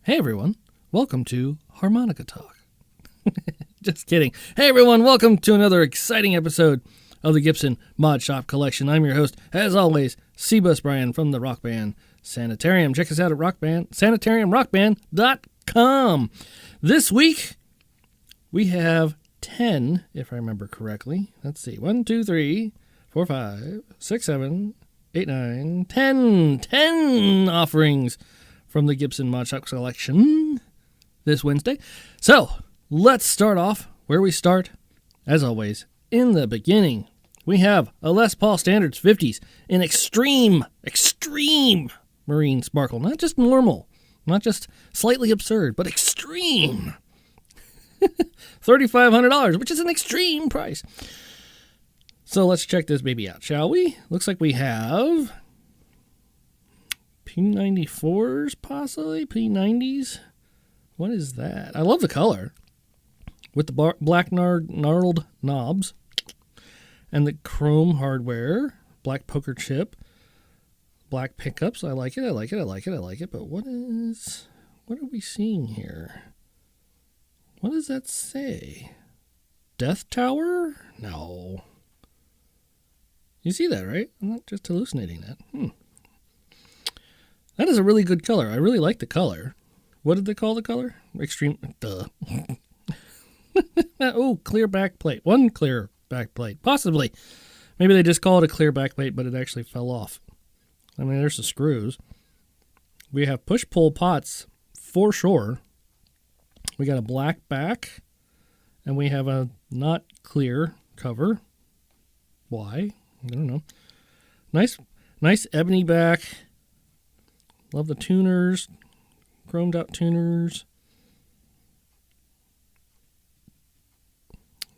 Hey everyone, welcome to Harmonica Talk. Just kidding. Hey everyone, welcome to another exciting episode of the Gibson Mod Shop Collection. I'm your host, as always, C-Bus Brian from the rock band Sanitarium. Check us out at sanitariumrockband.com. This week, we have 10, if I remember correctly. Let's see, 1, 2, 3, 4, 5, 6, 7, 8, 9, 10. 10 offerings from the Gibson Mod Shop Collection this Wednesday. So, let's start off where we start, as always, in the beginning. We have a Les Paul Standards 50s in extreme marine sparkle. Not just normal, not just slightly absurd, but extreme. $3,500, which is an extreme price. So let's check this baby out, shall we? Looks like we have P94s, possibly P90s. What is that? I love the color with the black gnarled knobs and the chrome hardware, black poker chip, black pickups. I like it. But what are we seeing here? What does that say? Death Tower? No. You see that, right? I'm not just hallucinating that. That is a really good color. I really like the color. What did they call the color? Extreme. Duh. Oh, clear back plate. One clear back plate. Possibly. Maybe they just call it a clear back plate, but it actually fell off. I mean, there's the screws. We have push-pull pots for sure. We got a black back, and we have a not clear cover. Why? I don't know. Nice ebony back. Love the tuners, chromed out tuners.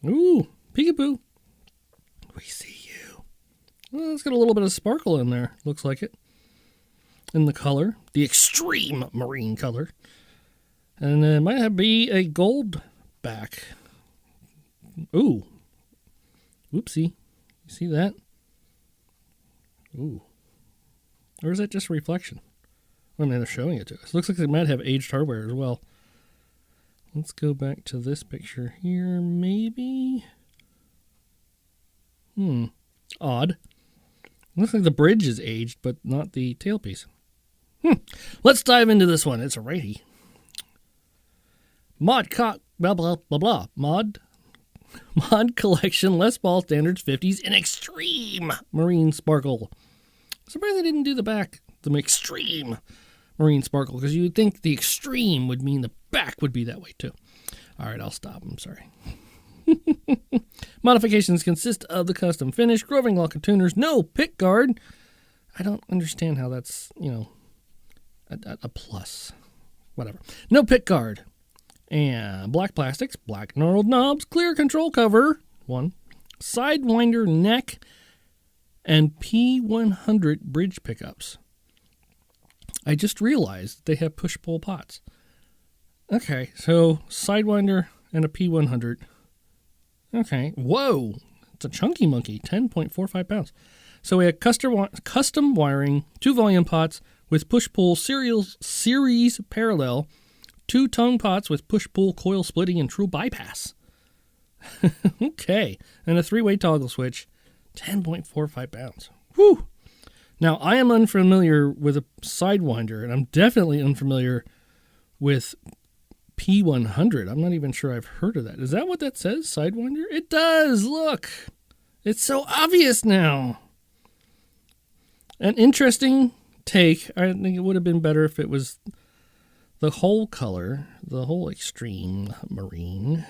Ooh, peekaboo. We see you. Well, it's got a little bit of sparkle in there, looks like it. In the color, the extreme marine color. And it might be a gold back. Ooh. Whoopsie. You see that? Ooh. Or is that just a reflection? I mean, they're showing it to us. Looks like they might have aged hardware as well. Let's go back to this picture here, maybe. Odd. Looks like the bridge is aged, but not the tailpiece. Let's dive into this one. It's a righty. Mod Collection Les Paul Standards 50s in extreme marine sparkle. Surprised they didn't do the back, the extreme marine sparkle, because you would think the extreme would mean the back would be that way too. All right, I'll stop. I'm sorry. Modifications consist of the custom finish, groving lock and tuners, no pick guard. I don't understand how that's, a plus. Whatever. No pick guard. And black plastics, black gnarled knobs, clear control cover, one, sidewinder neck, and P100 bridge pickups. I just realized they have push-pull pots. Okay, so sidewinder and a P100. Okay, whoa, it's a chunky monkey, 10.45 pounds. So we have custom wiring, 2 volume pots with push-pull series parallel, 2 tongue pots with push-pull coil splitting and true bypass. Okay, and a 3-way toggle switch, 10.45 pounds. Whew. Now, I am unfamiliar with a sidewinder, and I'm definitely unfamiliar with P100. I'm not even sure I've heard of that. Is that what that says, sidewinder? It does, look. It's so obvious now. An interesting take. I think it would have been better if it was the whole color, the whole extreme marine.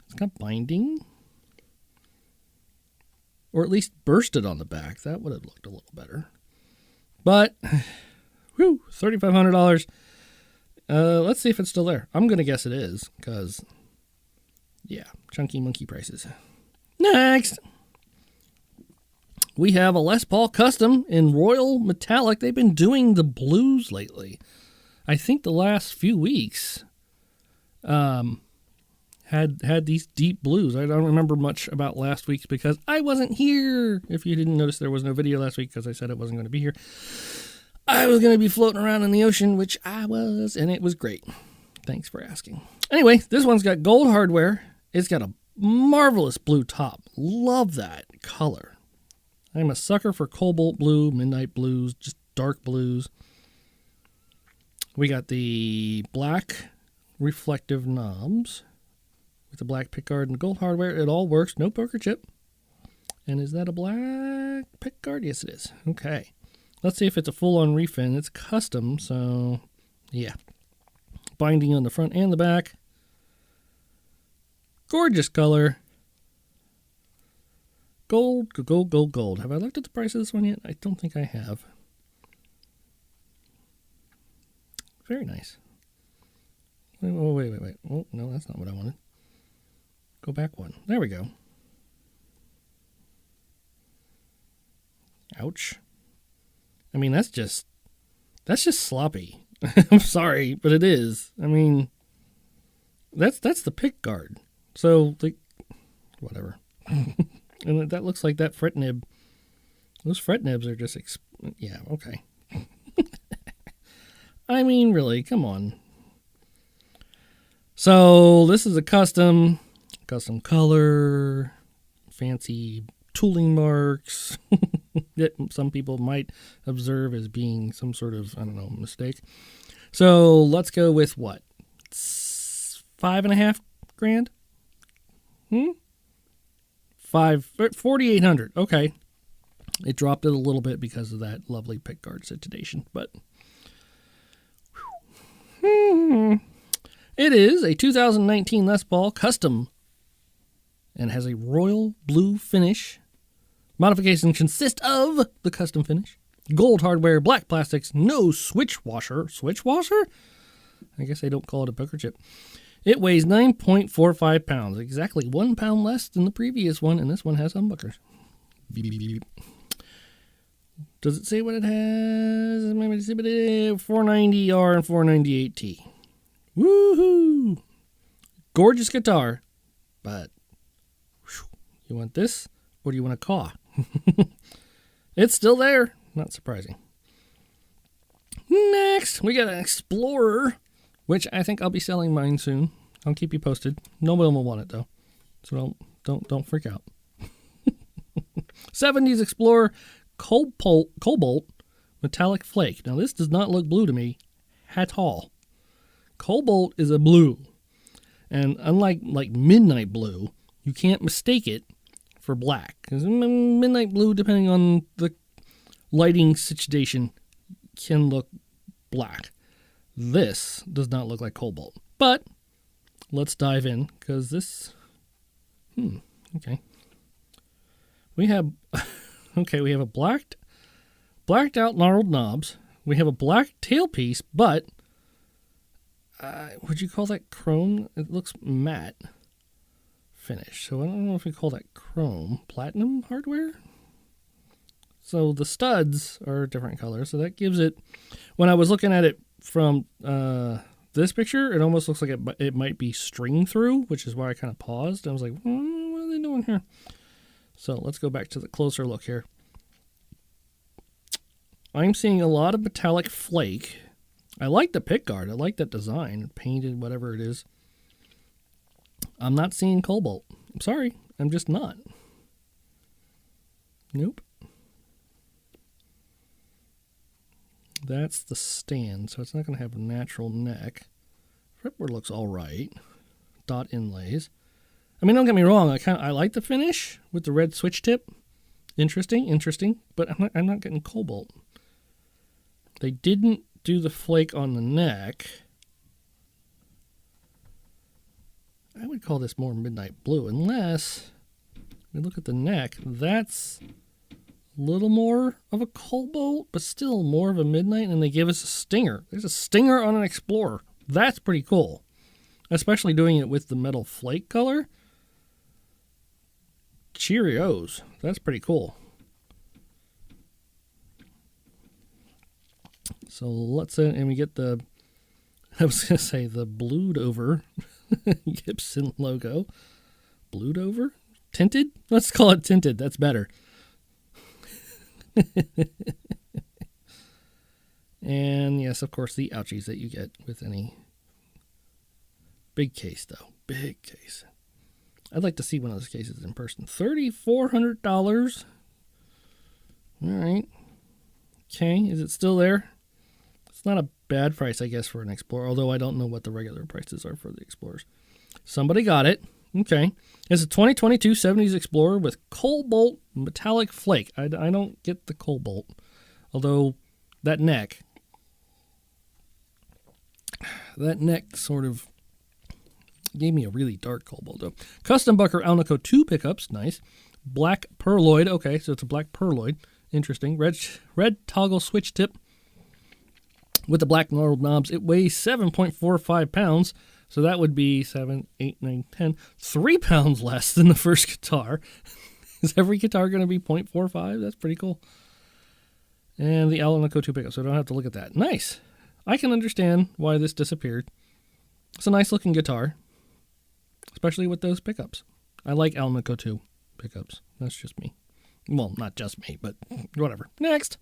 It's got binding. Or at least bursted on the back. That would have looked a little better. But, whew, $3,500. Let's see if it's still there. I'm going to guess it is, because, yeah, chunky monkey prices. Next, we have a Les Paul Custom in Royal Metallic. They've been doing the blues lately. I think the last few weeks had these deep blues. I don't remember much about last week's because I wasn't here. If you didn't notice, there was no video last week because I said I wasn't going to be here. I was going to be floating around in the ocean, which I was, and it was great. Thanks for asking. Anyway, this one's got gold hardware. It's got a marvelous blue top. Love that color. I'm a sucker for cobalt blue, midnight blues, just dark blues. We got the black reflective knobs with the black pickguard and gold hardware. It all works. No poker chip. And is that a black pickguard? Yes, it is. Okay. Let's see if it's a full-on refin. It's custom, so yeah. Binding on the front and the back. Gorgeous color. Gold, gold, gold, gold. Have I looked at the price of this one yet? I don't think I have. Very nice. Wait. Oh, no, that's not what I wanted. Go back one. There we go. Ouch. I mean, that's just sloppy. I'm sorry, but it is. I mean, that's the pick guard. So, like, whatever. And that looks like that fret nib. Those fret nibs are just, yeah, okay. I mean, really, come on. So, this is a custom color, fancy tooling marks that some people might observe as being some sort of, I don't know, mistake. So, let's go with what? $5.5 grand? 4,800. Okay. It dropped it a little bit because of that lovely pickguard situation, but it is a 2019 Les Paul custom and has a royal blue finish. Modifications consist of the custom finish, gold hardware, black plastics, no switch washer. Switch washer? I guess they don't call it a poker chip. It weighs 9.45 pounds, exactly 1 pound less than the previous one, and this one has humbuckers. Does it say what it has? Maybe 490R and 498T. Woohoo! Gorgeous guitar, but you want this or do you want a caw? It's still there. Not surprising. Next, we got an Explorer, which I think I'll be selling mine soon. I'll keep you posted. No one will want it though, so don't freak out. 70s Explorer Cobalt Metallic Flake. Now this does not look blue to me at all. Cobalt is a blue, and unlike midnight blue, you can't mistake it for black. Because midnight blue, depending on the lighting situation, can look black. This does not look like cobalt. But let's dive in, because this... okay. We have a blacked out gnarled knobs. We have a black tailpiece, but would you call that chrome? It looks matte finish. So I don't know if we call that chrome. Platinum hardware? So the studs are a different color. So that gives it, when I was looking at it from this picture, it almost looks like it might be string through, which is why I kind of paused. I was like, what are they doing here? So let's go back to the closer look here. I'm seeing a lot of metallic flake. I like the pickguard. I like that design. Painted, whatever it is. I'm not seeing cobalt. I'm sorry. I'm just not. Nope. That's the stand, so it's not going to have a natural neck. Fretboard looks all right. Dot inlays. I mean, don't get me wrong. I like the finish with the red switch tip. Interesting. But I'm not getting cobalt. They didn't do the flake on the neck. I would call this more midnight blue, unless we look at the neck. That's a little more of a cobalt, but still more of a midnight, and they give us a stinger. There's a stinger on an Explorer. That's pretty cool, especially doing it with the metal flake color. Cheerios. That's pretty cool. So let's, and we get the, I was going to say the blued over Gibson logo. Blued over? Tinted? Let's call it tinted. That's better. And yes, of course, the ouchies that you get with any big case, though. Big case. I'd like to see one of those cases in person. $3,400. All right. Okay, is it still there? It's not a bad price, I guess, for an Explorer, although I don't know what the regular prices are for the Explorers. Somebody got it. Okay. It's a 2022 70s Explorer with cobalt metallic flake. I don't get the cobalt, although that neck sort of gave me a really dark cobalt, though. Custom Bucker Alnico 2 pickups. Nice. Black Pearloid. Okay, so it's a black Pearloid. Interesting. Red toggle switch tip with the black knobs. It weighs 7.45 pounds. So that would be 7, 8, 9, 10. 3 pounds less than the first guitar. Is every guitar going to be 0.45? That's pretty cool. And the Alnico 2 pickup, so I don't have to look at that. Nice. I can understand why this disappeared. It's a nice looking guitar, especially with those pickups. I like Alnico 2 pickups. That's just me. Well, not just me, but whatever. Next.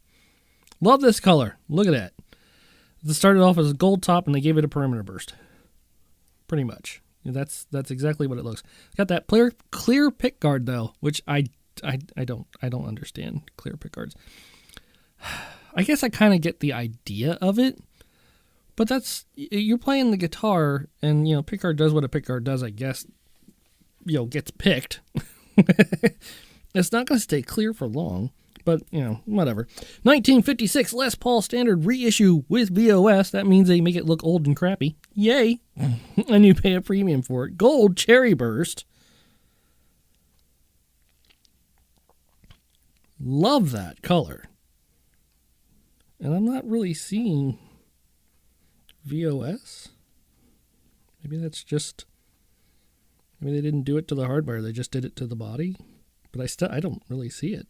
Love this color. Look at that. It started off as a gold top, and they gave it a perimeter burst. Pretty much. That's exactly what it looks. Got that clear pick guard, though, which I don't understand clear pick guards. I guess I kind of get the idea of it, but you're playing the guitar, and pick guard does what a pick guard does. I guess gets picked. It's not going to stay clear for long, but whatever. 1956 Les Paul Standard reissue with VOS. That means they make it look old and crappy. Yay! And you pay a premium for it. Gold Cherry Burst. Love that color. And I'm not really seeing VOS. Maybe they didn't do it to the hardware. They just did it to the body. But I don't really see it.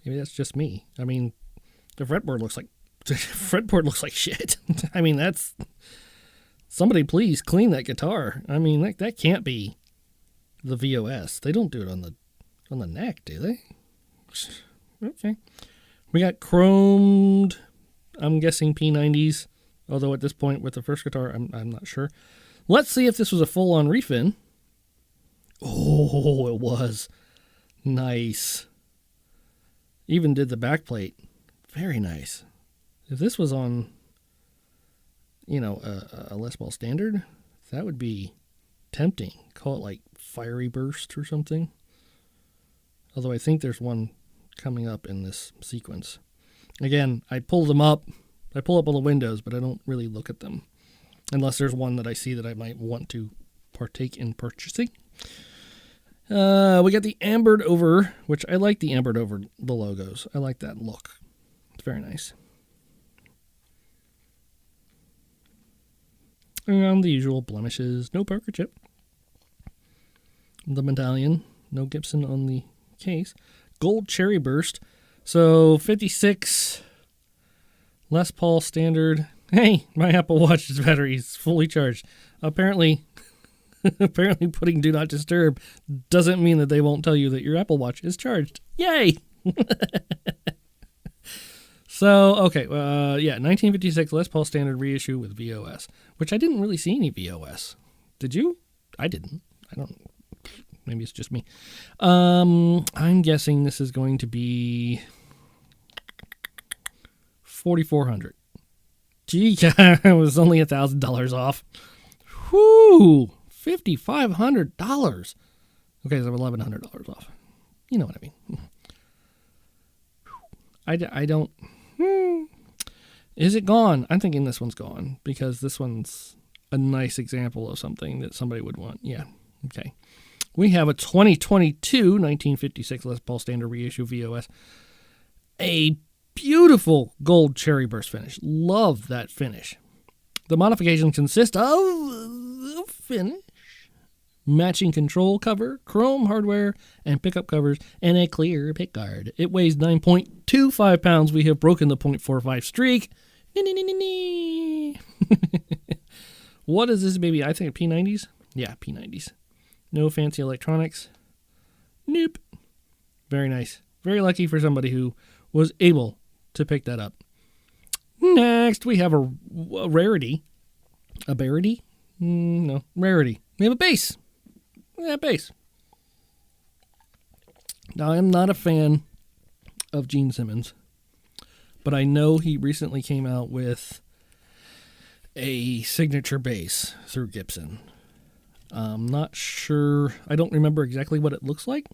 Maybe that's just me. I mean, the fretboard looks like shit. I mean, somebody please clean that guitar. I mean, that can't be the VOS. They don't do it on the neck, do they? Okay. We got chromed, I'm guessing P90s, although at this point with the first guitar, I'm not sure. Let's see if this was a full-on refin. Oh, it was. Nice. Even did the backplate. Very nice. If this was on, a Les Paul Standard, that would be tempting. Call it like Fiery Burst or something. Although I think there's one coming up in this sequence. Again, I pull them up. I pull up all the windows, but I don't really look at them. Unless there's one that I see that I might want to partake in purchasing. We got the ambered over, which I like the ambered over the logos. I like that look. It's very nice. And the usual blemishes. No poker chip. The medallion. No Gibson on the case. Gold Cherry Burst. So 56 Les Paul Standard. Hey, my Apple Watch's battery is fully charged. Apparently putting Do Not Disturb doesn't mean that they won't tell you that your Apple Watch is charged. Yay! So, okay, 1956 Les Paul Standard reissue with VOS, which I didn't really see any VOS. Did you? I didn't. I don't. Maybe it's just me. I'm guessing this is going to be $4,400. Gee, it was only $1,000 off. Whoo! $5,500. Okay, so $1,100 off. You know what I mean. I don't. Is it gone? I'm thinking this one's gone because this one's a nice example of something that somebody would want. Yeah. Okay. We have a 2022 1956 Les Paul Standard reissue VOS. A beautiful gold cherry burst finish. Love that finish. The modifications consist of finish, matching control cover, chrome hardware, and pickup covers, and a clear pickguard. It weighs 9.25 pounds. We have broken the 0.45 streak. What is this baby? I think P90s? Yeah, P90s. No fancy electronics. Nope. Very nice. Very lucky for somebody who was able to pick that up. Next, we have a rarity. A barity? No, rarity. We have a bass. Yeah, bass. Now, I'm not a fan of Gene Simmons, but I know he recently came out with a signature bass through Gibson. I'm not sure. I don't remember exactly what it looks like,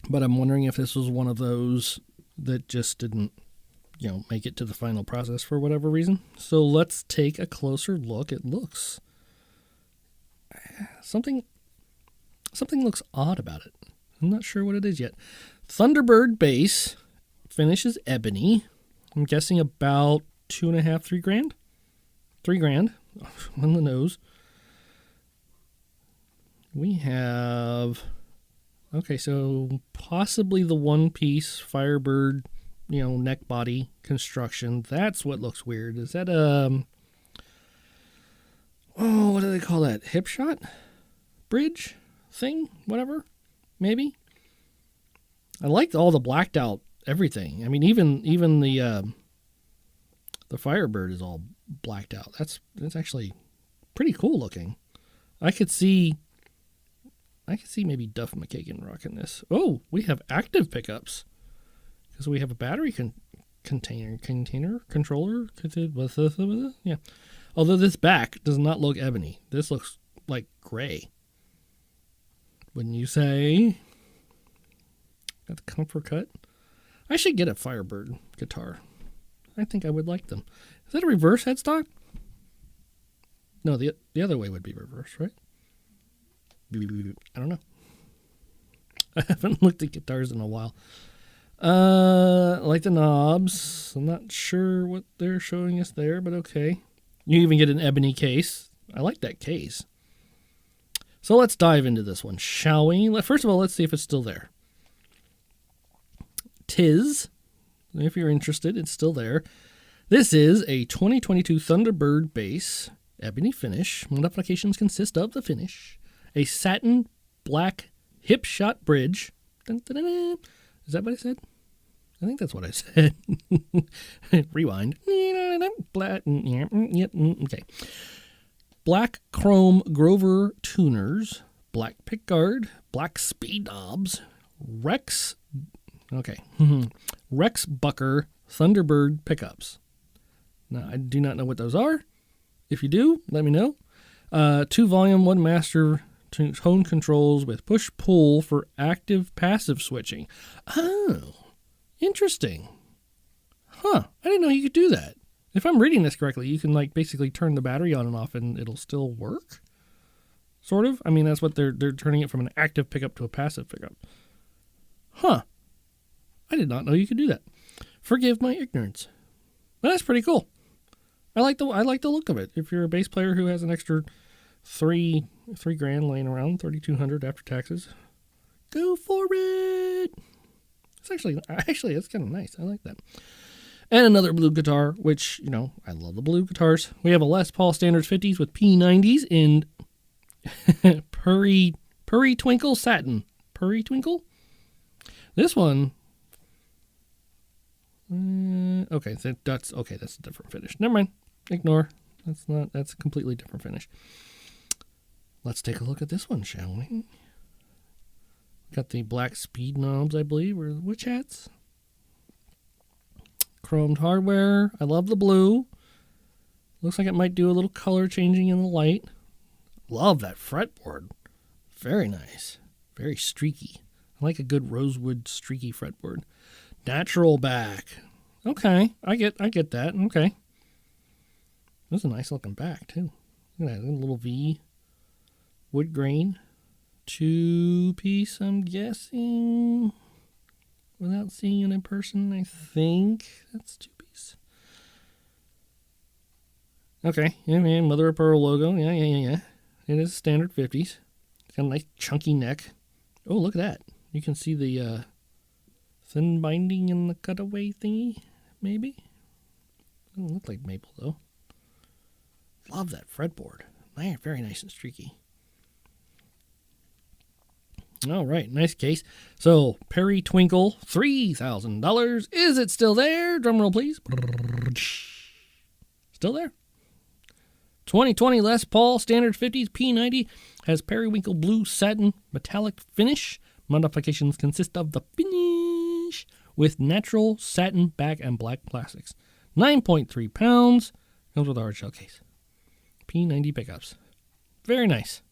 but I'm wondering if this was one of those that just didn't, make it to the final process for whatever reason. So let's take a closer look. It looks something looks odd about it. I'm not sure what it is yet. Thunderbird bass, finish is ebony. I'm guessing about $2.5, $3 grand. $3 on the nose. We have, so possibly the one-piece Firebird, neck body construction. That's what looks weird. Is that what do they call that? Hip shot? Bridge thing? Whatever? Maybe? I liked all the blacked out everything. I mean, even the Firebird is all blacked out. That's actually pretty cool looking. I could see maybe Duff McKagan rocking this. Oh, we have active pickups because we have a battery controller. Yeah. Although this back does not look ebony. This looks like gray. Wouldn't you say? Got the comfort cut. I should get a Firebird guitar. I think I would like them. Is that a reverse headstock? No, the other way would be reverse, right? I don't know. I haven't looked at guitars in a while. I like the knobs. I'm not sure what they're showing us there, but okay. You even get an ebony case. I like that case. So let's dive into this one, shall we? First of all, let's see if it's still there. Tis. If you're interested, it's still there. This is a 2022 Thunderbird bass, ebony finish. Modifications consist of the finish, a satin black hip shot bridge. Dun, dun, dun, dun. Is that what I said? I think that's what I said. Rewind. Okay. Black chrome Grover tuners, black pickguard, black speed knobs, Rex Bucker Thunderbird pickups. Now, I do not know what those are. If you do, let me know. 2 volume, 1 master tone controls with push-pull for active-passive switching. Oh, interesting. Huh, I didn't know you could do that. If I'm reading this correctly, you can basically turn the battery on and off and it'll still work? Sort of? I mean, that's what they're turning it from an active pickup to a passive pickup. Huh. I did not know you could do that. Forgive my ignorance. But that's pretty cool. I like the look of it. If you're a bass player who has an extra $3 grand laying around, $3,200 after taxes, go for it. It's actually it's kind of nice. I like that. And another blue guitar, which, I love the blue guitars. We have a Les Paul Standards 50s with P90s in Purry Twinkle Satin. Purry Twinkle? This one, that's a different finish. Never mind. Ignore. That's a completely different finish. Let's take a look at this one, shall we? Got the black speed knobs, I believe, or witch hats. Chromed hardware. I love the blue. Looks like it might do a little color changing in the light. Love that fretboard. Very nice. Very streaky. I like a good rosewood streaky fretboard. Natural back. Okay, I get that. Okay. That's a nice looking back too. Look at that little V. Wood grain. 2-piece, I'm guessing. Without seeing it in person, I think that's 2-piece. Okay, yeah, man, mother of pearl logo. Yeah. It is standard 50s. It's got a nice chunky neck. Oh, look at that. You can see the thin binding in the cutaway thingy, maybe. Doesn't look like maple, though. Love that fretboard. Man, very nice and streaky. All right, nice case. So, Perry Twinkle, $3,000. Is it still there? Drum roll, please. Still there. 2020 Les Paul Standard 50s P90 has periwinkle blue satin metallic finish. Modifications consist of the finish with natural satin back and black plastics. 9.3 pounds. Comes with a hard shell case. P90 pickups. Very nice.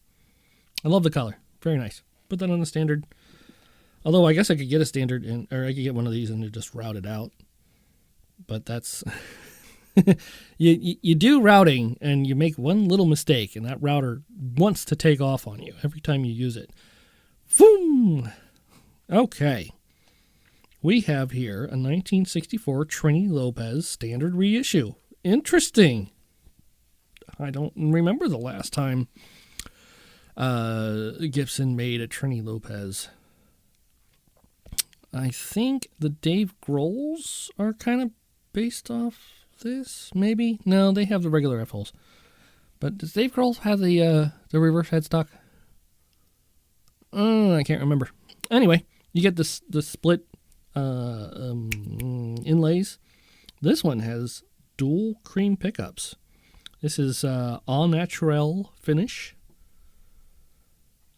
I love the color. Very nice. Put that on the standard. Although I guess I could get a standard, or I could get one of these and just route it out. But that's... you do routing and you make one little mistake and that router wants to take off on you every time you use it. Boom! Okay. We have here a 1964 Trini Lopez standard reissue. Interesting. I don't remember the last time Gibson made a Trini Lopez. I think the Dave Grohls are kind of based off this, maybe? No, they have the regular F-holes. But does Dave Grohl have the reverse headstock? I can't remember. Anyway, you get the split inlays. This one has dual cream pickups. This is all natural finish.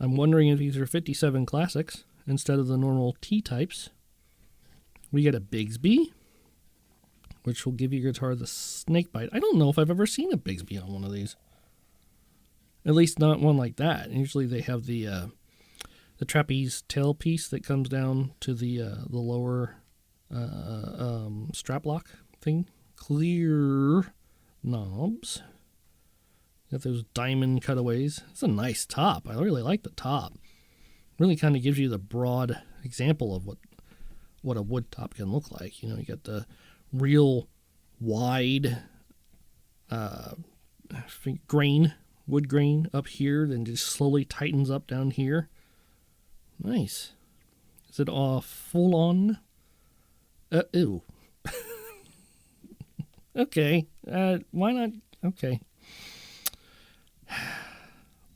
I'm wondering if these are 57 classics instead of the normal T-types. We get a Bigsby, which will give your guitar the snake bite. I don't know if I've ever seen a Bigsby on one of these. At least not one like that. Usually they have the trapeze tailpiece that comes down to the lower strap lock thing. Clear knobs. Got those diamond cutaways. It's a nice top. I really like the top. Really kind of gives you the broad example of what a wood top can look like. You know, you got the real wide wood grain up here, then just slowly tightens up down here. Nice. Is it all full on? Ew. Okay. Why not? Okay.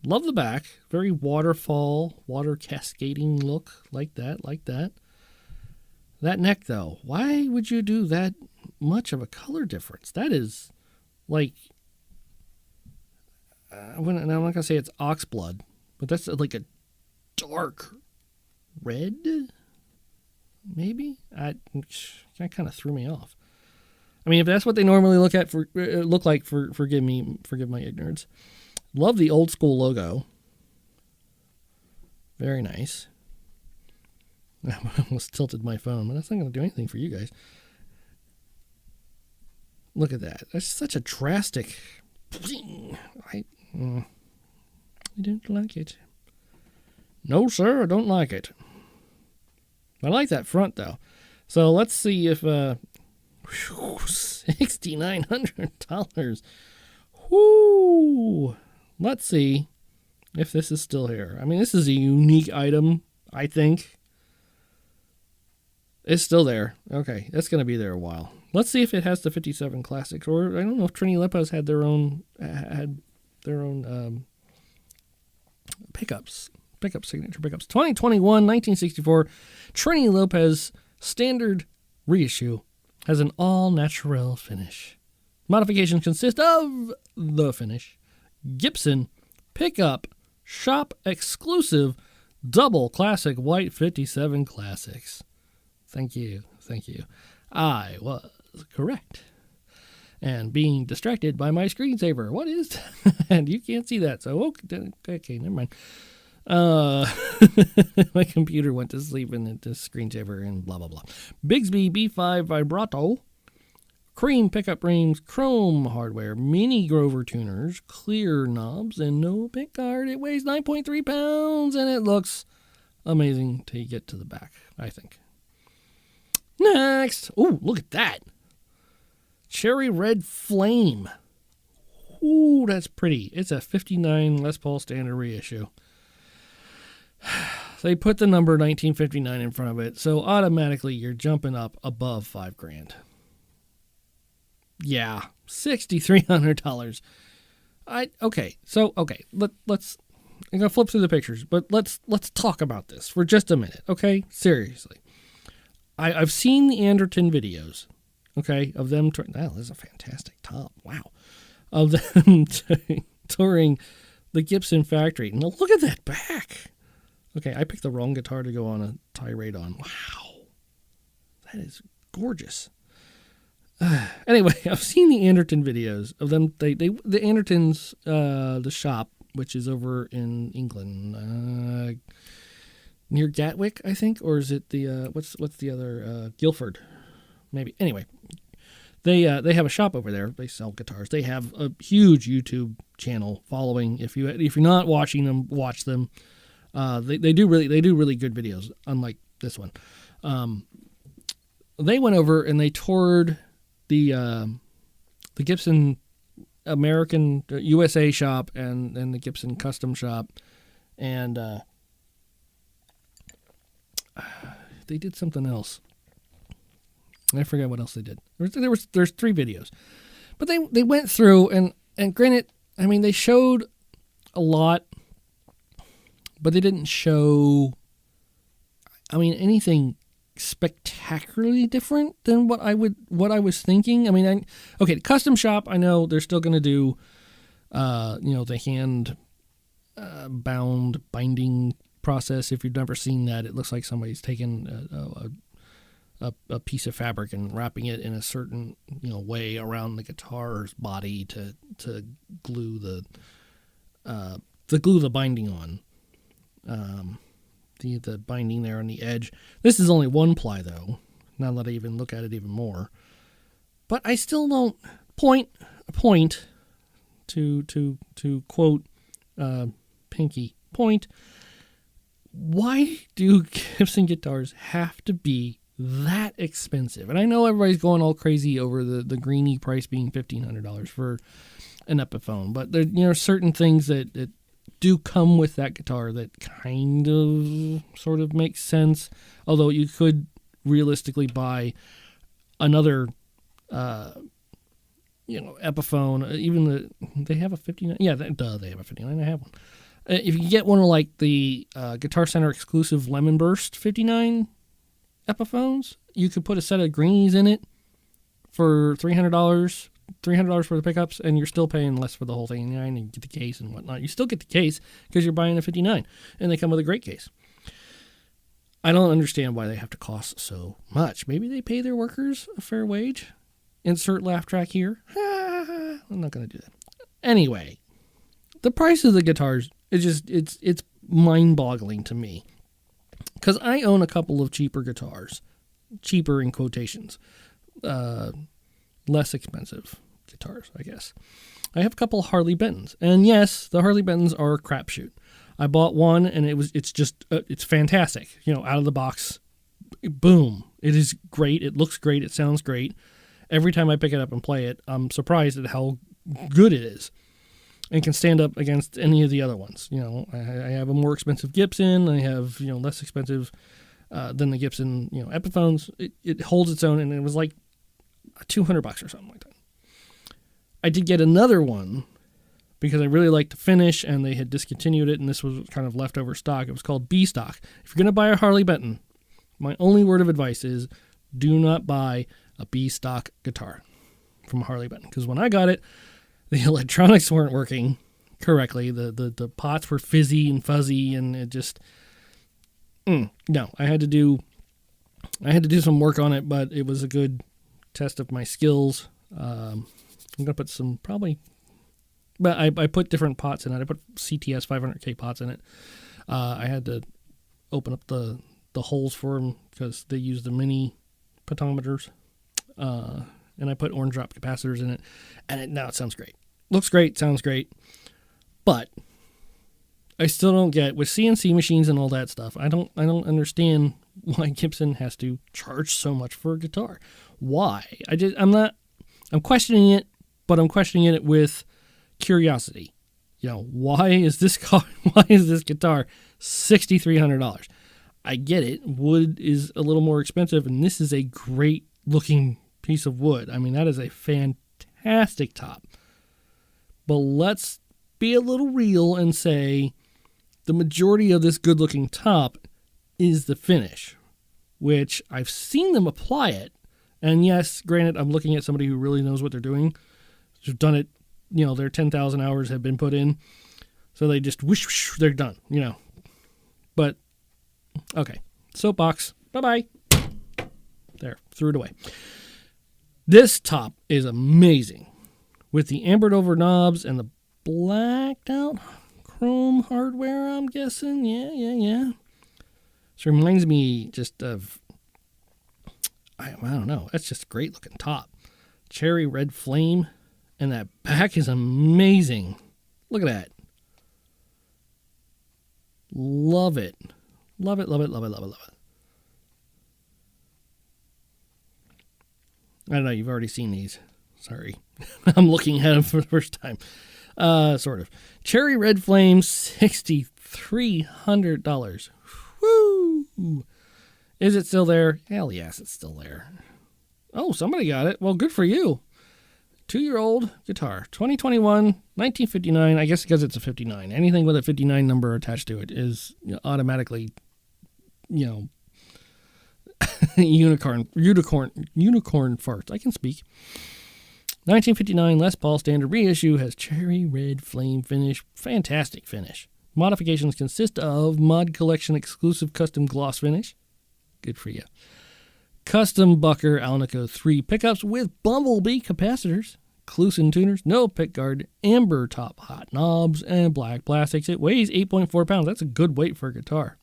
Love the back. Very waterfall, water cascading look. Like that. That neck, though. Why would you do that much of a color difference? That is like... I'm not going to say it's oxblood, but that's like a dark red, maybe? That kind of threw me off. I mean, if that's what they normally look like, forgive my ignorance. Love the old school logo. Very nice. I almost tilted my phone, but that's not going to do anything for you guys. Look at that. That's such a drastic... I don't like it. No, sir, I don't like it. I like that front, though. So let's see if... $6,900. Whoo! Let's see if this is still here. I mean, this is a unique item, I think. It's still there. Okay, that's going to be there a while. Let's see if it has the 57 classics, or I don't know if Trini Lopez had their own signature pickups. 2021, 1964, Trini Lopez standard reissue has an all-natural finish. Modifications consist of the finish, Gibson pickup, shop exclusive, double classic white 57 classics. Thank you. I was correct. And being distracted by my screensaver. What is that? And you can't see that, so okay, never mind. My computer went to sleep and the screensaver and blah, blah, blah. Bigsby B5 vibrato, cream pickup rings, chrome hardware, mini Grover tuners, clear knobs, and no pickguard. It weighs 9.3 pounds, and it looks amazing till you get to the back, I think. Next. Ooh, look at that. Cherry red flame. Ooh, that's pretty. It's a 59 Les Paul standard reissue. They put the number 1959 in front of it, so automatically you're jumping up above $5,000. Yeah, $6,300. Let's I'm gonna flip through the pictures, but let's talk about this for just a minute, okay? Seriously, I've seen the Anderton videos, okay, of them. Wow, this is a fantastic top. Wow, of them touring the Gibson factory. Now look at that back. Okay, I picked the wrong guitar to go on a tirade on. Wow, that is gorgeous. Anyway, I've seen the Anderton videos of them. The Andertons, the shop, which is over in England, near Gatwick, I think, or is it the what's the other Guildford, maybe. Anyway, they have a shop over there. They sell guitars. They have a huge YouTube channel following. If you're not watching them, watch them. They do really good videos, unlike this one. They went over and they toured the Gibson American USA shop and the Gibson custom shop, and they did something else. I forget what else they did. There's 3 videos, but they went through and granted, I mean, they showed a lot, but they didn't show, I mean, anything spectacularly different than what I was thinking. I mean, the custom shop, I know they're still going to do, the hand bound binding process. If you've never seen that, it looks like somebody's taken a piece of fabric and wrapping it in a certain way around the guitar's body to glue the binding on. The binding there on the edge. This is only 1 ply though. Now that I even look at it even more, but I still don't point to quote Pinky point. Why do Gibson guitars have to be that expensive? And I know everybody's going all crazy over the greenie price being $1,500 for an Epiphone, but there are certain things that do come with that guitar that kind of sort of makes sense, although you could realistically buy another Epiphone. Even they have a 59. Yeah, they have a 59. I have one. If you get one of like the Guitar Center exclusive Lemon Burst 59 Epiphones, you could put a set of greenies in it for $300 for the pickups, and you're still paying less for the whole thing. And you get the case and whatnot. You still get the case because you're buying a 59, and they come with a great case. I don't understand why they have to cost so much. Maybe they pay their workers a fair wage. Insert laugh track here. I'm not going to do that. Anyway, the price of the guitars is it's mind-boggling to me, because I own a couple of cheaper guitars, cheaper in quotations. Less expensive guitars, I guess. I have a couple of Harley Bentons, and yes, the Harley Bentons are a crapshoot. I bought one, and it's fantastic. Out of the box, boom! It is great. It looks great. It sounds great. Every time I pick it up and play it, I'm surprised at how good it is, and can stand up against any of the other ones. I have a more expensive Gibson. I have less expensive than the Gibson Epiphones. It holds its own, and it was like $200 or something like that. I did get another one because I really liked the finish, and they had discontinued it, and this was kind of leftover stock. It was called B stock. If you're going to buy a Harley Benton, my only word of advice is do not buy a B stock guitar from Harley Benton, because when I got it, the electronics weren't working correctly. The pots were fizzy and fuzzy, and it just no. I had to do some work on it, but it was a good test of my skills. I'm gonna put some but I put different pots in it. I put CTS 500K pots in it. I had to open up the holes for them because they use the mini potometers, and I put orange drop capacitors in it, and now it sounds great. Looks great, sounds great, but I still don't get, with CNC machines and all that stuff, I don't understand why Gibson has to charge so much for a guitar. Why? I'm questioning it, but I'm questioning it with curiosity. Why is this guitar $6,300? I get it. Wood is a little more expensive, and this is a great looking piece of wood. I mean, that is a fantastic top. But let's be a little real and say the majority of this good looking top is the finish, which I've seen them apply it. And yes, granted, I'm looking at somebody who really knows what they're doing. Who've done it, their 10,000 hours have been put in. So they just whoosh, whoosh, they're done, But, okay. Soapbox. Bye-bye. There, threw it away. This top is amazing. With the ambered over knobs and the blacked out chrome hardware, I'm guessing. Yeah. This reminds me just of, I don't know. That's just a great looking top. Cherry red flame. And that back is amazing. Look at that. Love it. Love it. I don't know. You've already seen these. Sorry. I'm looking at them for the first time. Sort of. Cherry red flame, $6,300. Woo! Is it still there? Hell yes, it's still there. Oh, somebody got it. Well, good for you. 2-year-old guitar. 2021, 1959. I guess because it's a 59. Anything with a 59 number attached to it is automatically, unicorn farts. I can speak. 1959 Les Paul Standard reissue has cherry red flame finish. Fantastic finish. Modifications consist of Mod Collection exclusive custom gloss finish. Good for you. Custom Bucker Alnico 3 pickups with Bumblebee capacitors, Clusen tuners, no pickguard, amber top hot knobs, and black plastics. It weighs 8.4 pounds. That's a good weight for a guitar.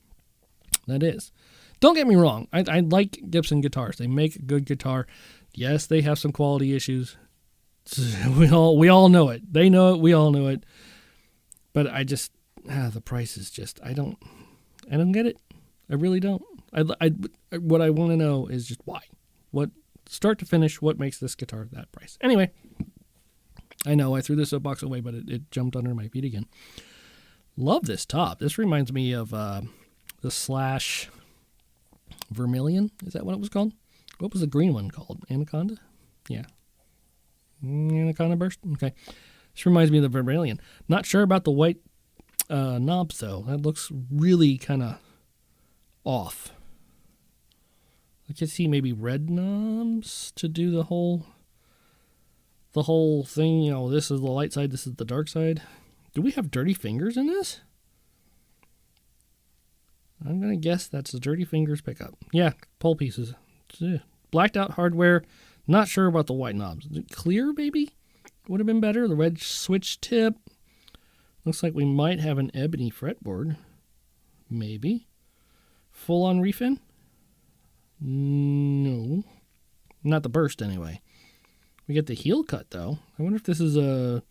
That is. Don't get me wrong. I like Gibson guitars. They make a good guitar. Yes, they have some quality issues. We all know it. They know it. We all know it. But I just the price is just I don't get it. I really don't. What I want to know is just why. What start to finish, what makes this guitar that price? Anyway, I know I threw this soapbox away, but it jumped under my feet again. Love this top. This reminds me of the Slash Vermilion. Is that what it was called? What was the green one called? Anaconda? Yeah. Anaconda Burst? Okay. This reminds me of the Vermilion. Not sure about the white knobs, though. That looks really kind of off. I could see maybe red knobs to do the whole thing. This is the light side, this is the dark side. Do we have dirty fingers in this? I'm going to guess that's the dirty fingers pickup. Yeah, pole pieces. Blacked out hardware. Not sure about the white knobs. Clear, maybe? Would have been better. The red switch tip. Looks like we might have an ebony fretboard. Maybe. Full on refin? No. Not the burst, anyway. We get the heel cut, though. I wonder if this is a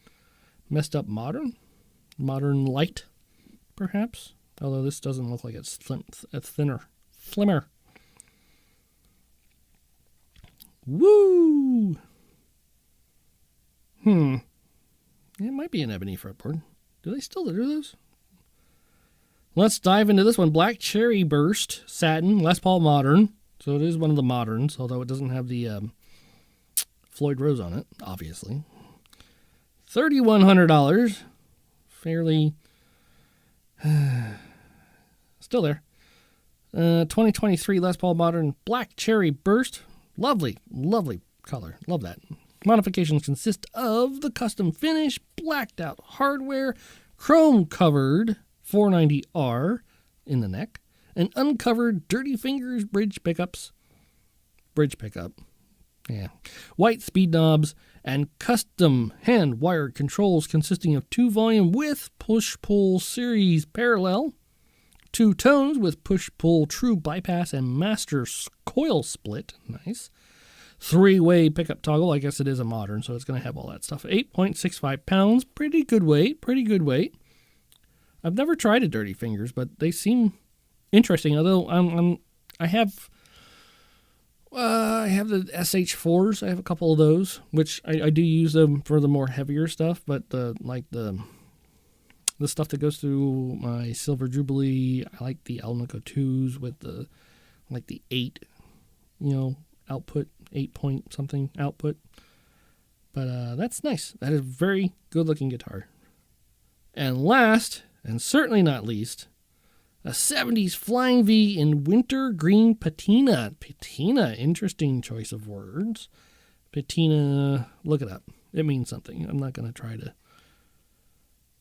messed up modern light, perhaps. Although this doesn't look like it's slimmer. Woo! It might be an ebony fretboard. Do they still do those? Let's dive into this one. Black Cherry Burst Satin Les Paul Modern. So it is one of the moderns, although it doesn't have the Floyd Rose on it, obviously. $3,100. Fairly... still there. 2023 Les Paul Modern Black Cherry Burst. Lovely color. Love that. Modifications consist of the custom finish, blacked out hardware, chrome covered 490R in the neck, and uncovered Dirty Fingers bridge pickup. Yeah. White speed knobs and custom hand-wired controls consisting of 2-volume with push-pull series parallel, 2 tones with push-pull true bypass and master coil split. Nice. 3-way pickup toggle. I guess it is a modern, so it's going to have all that stuff. 8.65 pounds. Pretty good weight. I've never tried a Dirty Fingers, but they seem interesting. Although I have the SH4s. I have a couple of those, which I do use them for the more heavier stuff. But the stuff that goes through my Silver Jubilee, I like the Alnico 2s with the 8, output, 8 point something output. But that's nice. That is a very good looking guitar. And last, and certainly not least, a 70s Flying V in winter green patina. Patina, interesting choice of words. Patina, look it up. It means something. I'm not going to try to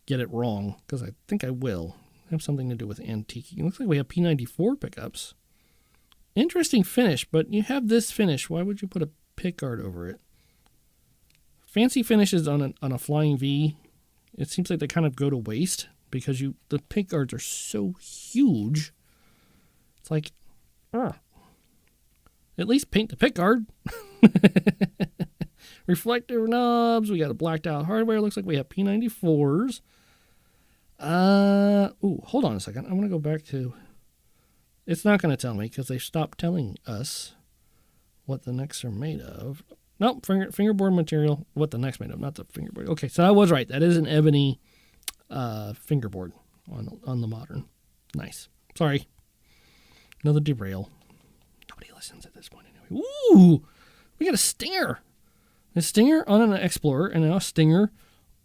get it wrong, because I think I will. Have something to do with antique. It looks like we have P94 pickups. Interesting finish, but you have this finish. Why would you put a pickguard over it? Fancy finishes on a Flying V, it seems like they kind of go to waste because the pickguards are so huge. It's like, at least paint the pickguard. Reflector knobs. We got a blacked out hardware. Looks like we have P94s. Hold on a second. I'm going to go back to... It's not going to tell me because they stopped telling us what the necks are made of. Nope, fingerboard material. What the neck's made of, not the fingerboard. Okay, so I was right. That is an ebony fingerboard on the modern. Nice. Sorry. Another derail. Nobody listens at this point anyway. Ooh! We got a Stinger. A Stinger on an Explorer and now a Stinger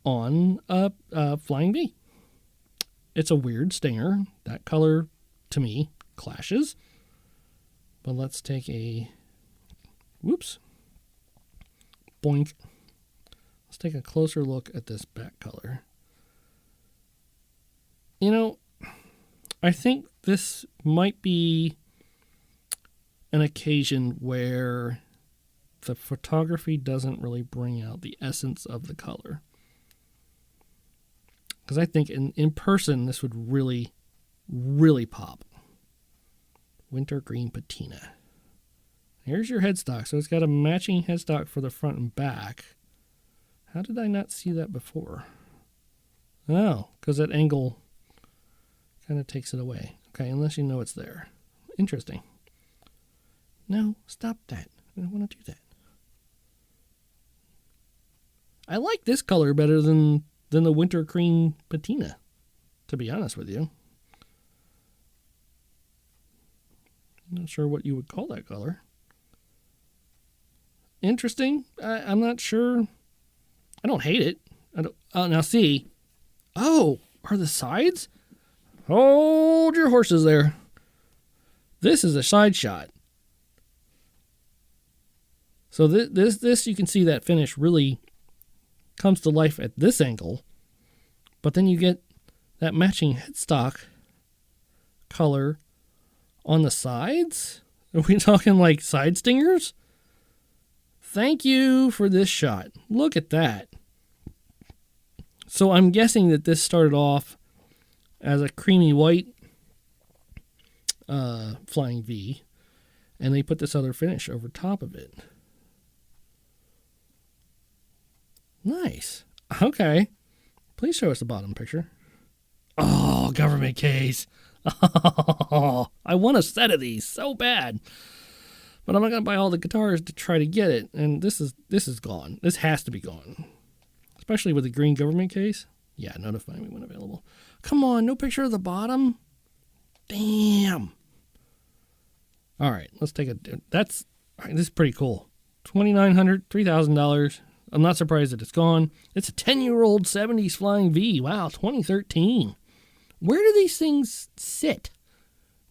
on a Flying V. It's a weird Stinger. That color, to me, clashes. But let's take a... Whoops. Boink. Let's take a closer look at this back color. You know, I think this might be an occasion where the photography doesn't really bring out the essence of the color. Because I think in person, this would really, really pop. Winter green patina. Here's your headstock. So it's got a matching headstock for the front and back. How did I not see that before? Oh, because that angle kind of takes it away. Okay, unless you know it's there. Interesting. No, stop that. I don't want to do that. I like this color better than the winter cream patina, to be honest with you. I'm not sure what you would call that color. Interesting. I'm not sure. I don't hate it. I don't. Now see. Oh, are the sides? Hold your horses there. This is a side shot. So this you can see that finish really comes to life at this angle, but then you get that matching headstock color on the sides. Are we talking like side stingers? Thank you for this shot. Look at that. So I'm guessing that this started off as a creamy white Flying V, and they put this other finish over top of it. Nice. Okay. Please show us the bottom picture. Oh, government case. Oh, I want a set of these so bad. But I'm not going to buy all the guitars to try to get it. And this is gone. This has to be gone. Especially with the green government case. Yeah, notify me when available. Come on, no picture of the bottom? Damn. All right, let's take a... This is pretty cool. $2,900, $3,000. I'm not surprised that it's gone. It's a 10-year-old 70s Flying V. Wow, 2013. Where do these things sit?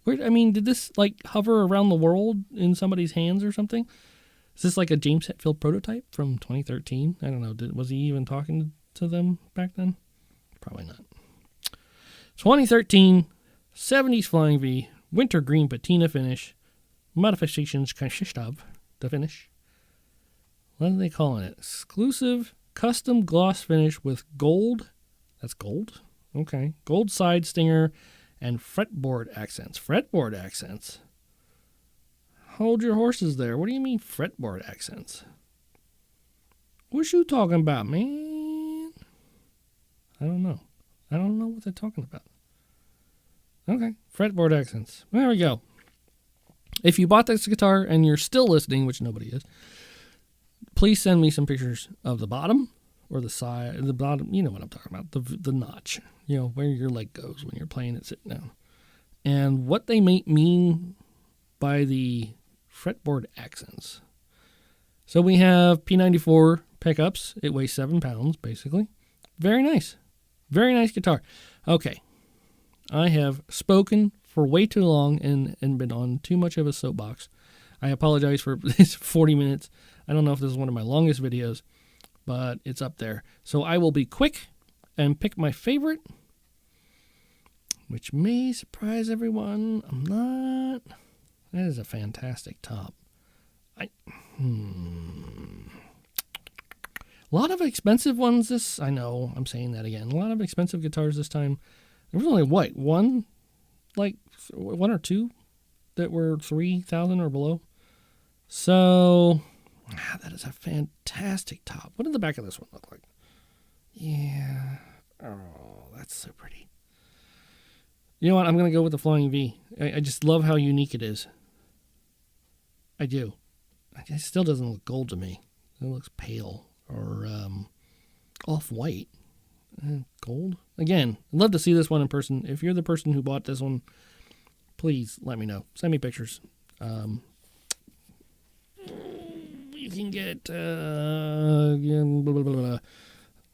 Did this like hover around the world in somebody's hands or something? Is this like a James Hetfield prototype from 2013? I don't know. Was he even talking to them back then? Probably not. 2013, 70s Flying V, winter green patina finish. Modifications consist of the finish. What are they calling it? Exclusive custom gloss finish with gold. That's gold? Okay. Gold side stinger and fretboard accents. Fretboard accents? Hold your horses there. What do you mean fretboard accents? What you talking about, man? I don't know. I don't know what they're talking about. Okay. Fretboard accents. There we go. If you bought this guitar and you're still listening, which nobody is, please send me some pictures of the bottom or the side, the bottom. You know what I'm talking about. The notch, where your leg goes when you're playing it sitting down. And what they may mean by the fretboard accents. So we have P94 pickups. It weighs 7 pounds, basically. Very nice. Very nice guitar. Okay. I have spoken for way too long and been on too much of a soapbox. I apologize for this 40 minutes. I don't know if this is one of my longest videos, but it's up there. So I will be quick and pick my favorite, which may surprise everyone. I'm not. That is a fantastic top. A lot of expensive ones this. I know, I'm saying that again. A lot of expensive guitars this time. There was only, one or two that were 3,000 or below. So, that is a fantastic top. What did the back of this one look like? Yeah. Oh, that's so pretty. You know what? I'm going to go with the Flying V. I just love how unique it is. I do. It still doesn't look gold to me. It looks pale or off-white. Gold? Again, I'd love to see this one in person. If you're the person who bought this one, please let me know. Send me pictures. You can get,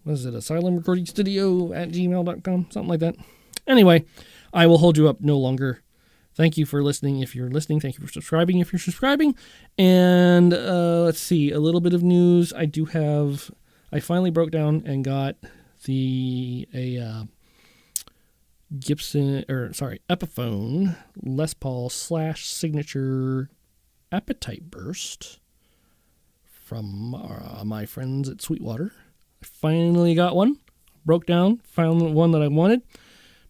what is it, Asylum Recording Studio at gmail.com, something like that. Anyway, I will hold you up no longer. Thank you for listening if you're listening. Thank you for subscribing if you're subscribing. And let's see, a little bit of news. I finally broke down and got a Gibson, Epiphone Les Paul / Signature Appetite Burst from my friends at Sweetwater. I finally got one, broke down, found one that I wanted,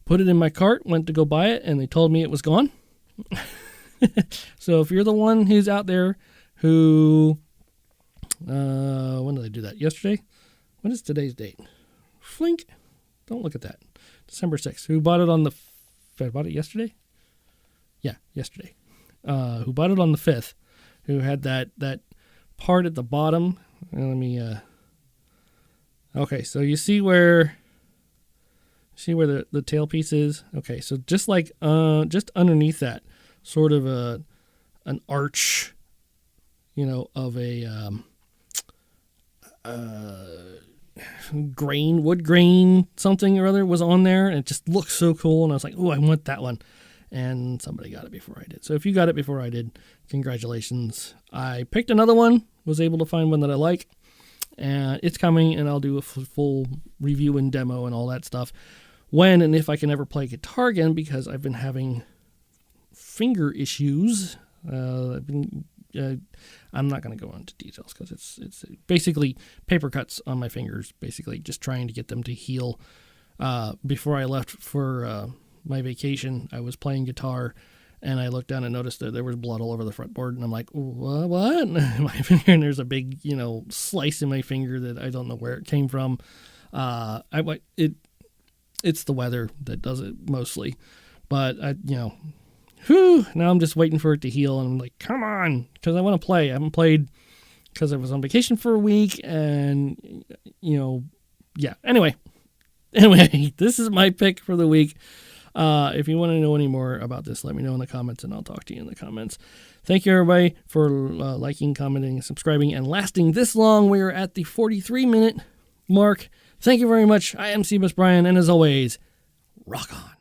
put it in my cart, went to go buy it, and they told me it was gone. So if you're the one who's out there who, when did I do that? Yesterday? What is today's date? Flink. Don't look at that. December 6th. Who bought it on the... I bought it yesterday? Yeah, yesterday. Who bought it on the 5th. Who had that part at the bottom. Let me... Okay, so you see where the tailpiece is? Okay, so just underneath that, sort of an arch, of a wood grain, something or other was on there, and it just looked so cool, and I was like, oh, I want that one. And somebody got it before I did. So if you got it before I did, congratulations. I picked another one, was able to find one that I like, and it's coming, and I'll do a full review and demo and all that stuff when and if I can ever play guitar again, because I've been having finger issues. I'm not going to go into details because it's basically paper cuts on my fingers, basically just trying to get them to heal. Before I left for my vacation, I was playing guitar, and I looked down and noticed that there was blood all over the fretboard, and I'm like, what? My finger, and there's a big, slice in my finger that I don't know where it came from. It's the weather that does it mostly, but now I'm just waiting for it to heal, and I'm like, come on, because I want to play. I haven't played because I was on vacation for a week, and yeah. Anyway, this is my pick for the week. If you want to know any more about this, let me know in the comments, and I'll talk to you in the comments. Thank you, everybody, for liking, commenting, subscribing, and lasting this long. We are at the 43-minute mark. Thank you very much. I am Seamus Bryan, and as always, rock on.